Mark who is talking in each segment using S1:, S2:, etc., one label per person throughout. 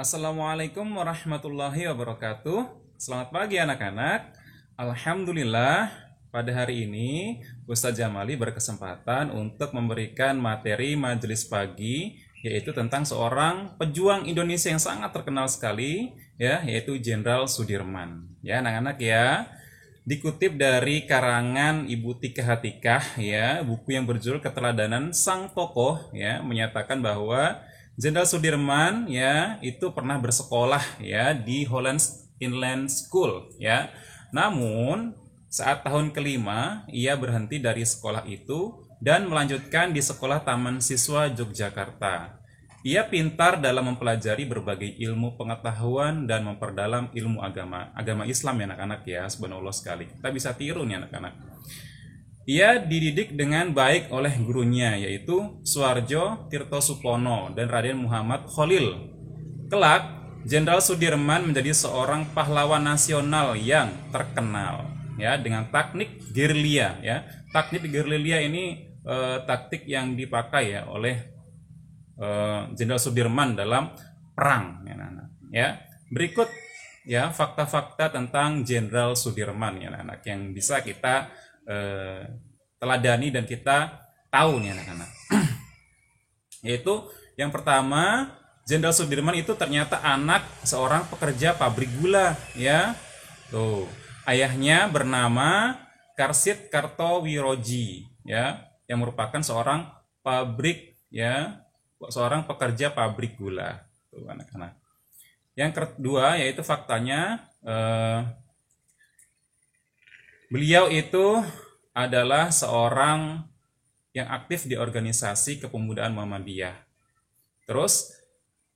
S1: Assalamualaikum warahmatullahi wabarakatuh. Selamat pagi anak-anak. Alhamdulillah, pada hari ini Ustadz Jamali berkesempatan untuk memberikan materi majelis pagi, yaitu tentang seorang pejuang Indonesia yang sangat terkenal sekali, ya, yaitu Jenderal Sudirman. Ya, anak-anak ya. Dikutip dari karangan Ibu Tika Hatikah, ya, buku yang berjudul Keteladanan Sang Tokoh, ya, menyatakan bahwa Jenderal Sudirman, ya, itu pernah bersekolah, ya, di Hollands Inland School, ya. Namun saat tahun kelima ia berhenti dari sekolah itu dan melanjutkan di Sekolah Taman Siswa Yogyakarta. Ia pintar dalam mempelajari berbagai ilmu pengetahuan dan memperdalam ilmu agama Islam, ya anak-anak ya. Subhanallah sekali. Kita bisa tiru nih anak-anak. Ia dididik dengan baik oleh gurunya, yaitu Suarjo Tirtosupono dan Raden Muhammad Khalil. Kelak, Jenderal Sudirman menjadi seorang pahlawan nasional yang terkenal, ya, dengan taktik gerilya, ya. Taktik gerilya ini taktik yang dipakai, ya, oleh Jenderal Sudirman dalam perang, ya, anak-anak. Ya. Berikut, ya, fakta-fakta tentang Jenderal Sudirman, ya, anak-anak, yang bisa kita teladani dan kita tahu nih anak-anak. Yaitu yang pertama, Jenderal Sudirman itu ternyata anak seorang pekerja pabrik gula, ya. Tuh, ayahnya bernama Karsit Kartowiroji, ya, yang merupakan seorang pabrik, ya, seorang pekerja pabrik gula. Tuh anak-anak. Yang kedua yaitu faktanya beliau itu adalah seorang yang aktif di organisasi kepemudaan Muhammadiyah. Terus,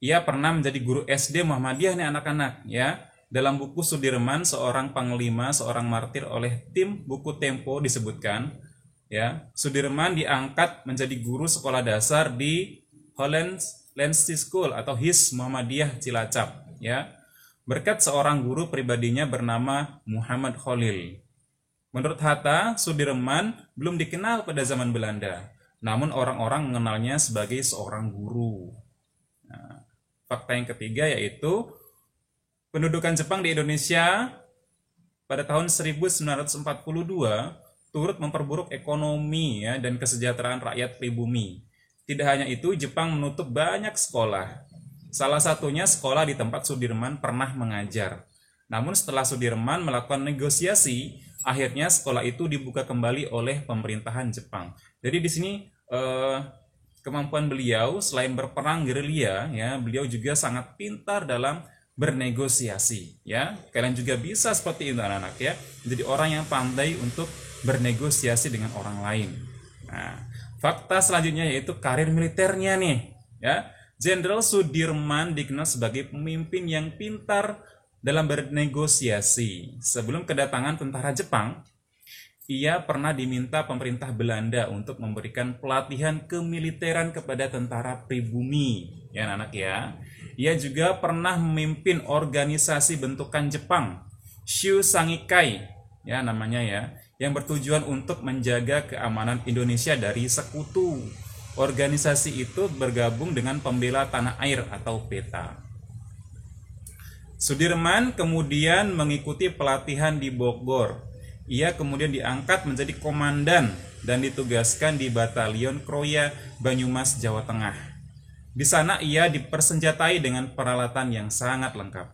S1: ia pernah menjadi guru SD Muhammadiyah nih anak-anak, ya. Dalam buku Sudirman, seorang panglima, seorang martir oleh tim buku Tempo disebutkan, ya, Sudirman diangkat menjadi guru sekolah dasar di Hollands School atau HIS Muhammadiyah Cilacap, ya. Berkat seorang guru pribadinya bernama Muhammad Khalil. Menurut Hatta, Sudirman belum dikenal pada zaman Belanda, namun orang-orang mengenalnya sebagai seorang guru. Nah, fakta yang ketiga yaitu pendudukan Jepang di Indonesia pada tahun 1942 turut memperburuk ekonomi, ya, dan kesejahteraan rakyat pribumi. Tidak hanya itu, Jepang menutup banyak sekolah. Salah satunya sekolah di tempat Sudirman pernah mengajar. Namun setelah Sudirman melakukan negosiasi, akhirnya sekolah itu dibuka kembali oleh pemerintahan Jepang. Jadi di sini kemampuan beliau selain berperang gerilya, ya, beliau juga sangat pintar dalam bernegosiasi, ya. Kalian juga bisa seperti itu anak-anak, ya. Jadi orang yang pandai untuk bernegosiasi dengan orang lain. Nah, fakta selanjutnya yaitu karir militernya nih, ya. Jenderal Sudirman dikenal sebagai pemimpin yang pintar dalam bernegosiasi. Sebelum kedatangan tentara Jepang, ia pernah diminta pemerintah Belanda untuk memberikan pelatihan kemiliteran kepada tentara pribumi, ya anak-anak ya. Ia juga pernah memimpin organisasi bentukan Jepang, Shu Sangikai, ya namanya ya, yang bertujuan untuk menjaga keamanan Indonesia dari sekutu. Organisasi itu bergabung dengan Pembela Tanah Air atau PETA. Sudirman kemudian mengikuti pelatihan di Bogor. Ia kemudian diangkat menjadi komandan dan ditugaskan di Batalion Kroya Banyumas, Jawa Tengah. Di sana ia dipersenjatai dengan peralatan yang sangat lengkap.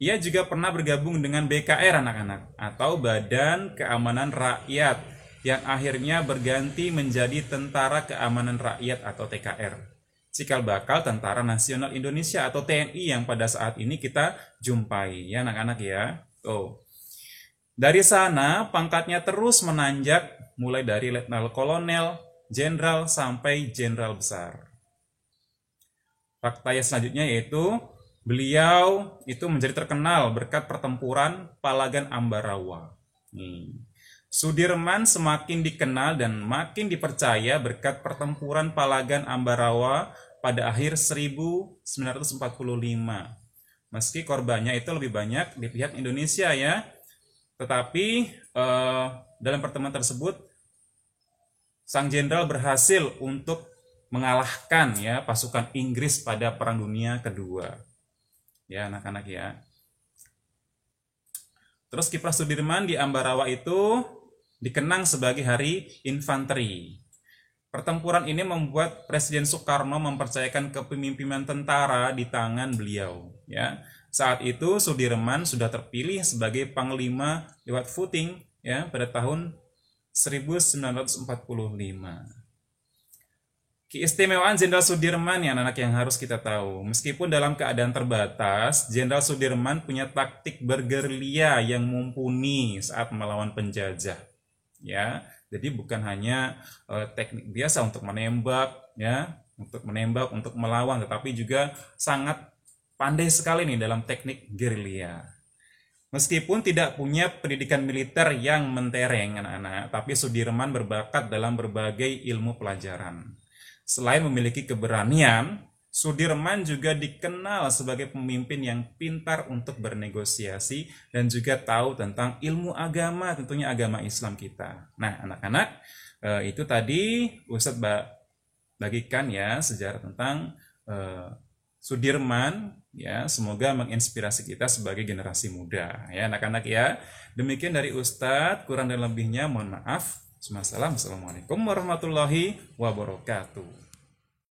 S1: Ia juga pernah bergabung dengan BKR anak-anak atau Badan Keamanan Rakyat yang akhirnya berganti menjadi Tentara Keamanan Rakyat atau TKR. Cikal bakal Tentara Nasional Indonesia atau TNI yang pada saat ini kita jumpai, ya anak-anak ya. Tuh. Dari sana pangkatnya terus menanjak mulai dari letnan kolonel, jenderal sampai jenderal besar. Fakta yang selanjutnya yaitu beliau itu menjadi terkenal berkat pertempuran Palagan Ambarawa. Sudirman semakin dikenal dan makin dipercaya berkat pertempuran Palagan Ambarawa pada akhir 1945. Meski korbannya itu lebih banyak di pihak Indonesia, ya. Tetapi dalam pertemuan tersebut sang jenderal berhasil untuk mengalahkan ya pasukan Inggris pada Perang Dunia Kedua. Ya anak-anak ya. Terus Kiprah Sudirman di Ambarawa itu dikenang sebagai Hari Infanteri. Pertempuran ini membuat Presiden Soekarno mempercayakan kepemimpinan tentara di tangan beliau. Ya, saat itu Sudirman sudah terpilih sebagai Panglima lewat voting ya pada tahun 1945. Keistimewaan Jenderal Sudirman ya anak-anak yang harus kita tahu. Meskipun dalam keadaan terbatas, Jenderal Sudirman punya taktik bergerilya yang mumpuni saat melawan penjajah. Ya, jadi bukan hanya teknik biasa untuk menembak, ya, untuk melawan, tetapi juga sangat pandai sekali nih dalam teknik gerilya. Meskipun tidak punya pendidikan militer yang mentereng anak-anak, tapi Sudirman berbakat dalam berbagai ilmu pelajaran. Selain memiliki keberanian, Sudirman juga dikenal sebagai pemimpin yang pintar untuk bernegosiasi dan juga tahu tentang ilmu agama, tentunya agama Islam kita. Nah, anak-anak, itu tadi Ustadz bagikan ya sejarah tentang Sudirman ya, semoga menginspirasi kita sebagai generasi muda ya anak-anak ya. Demikian dari Ustadz, kurang dan lebihnya mohon maaf. Assalamualaikum warahmatullahi wabarakatuh.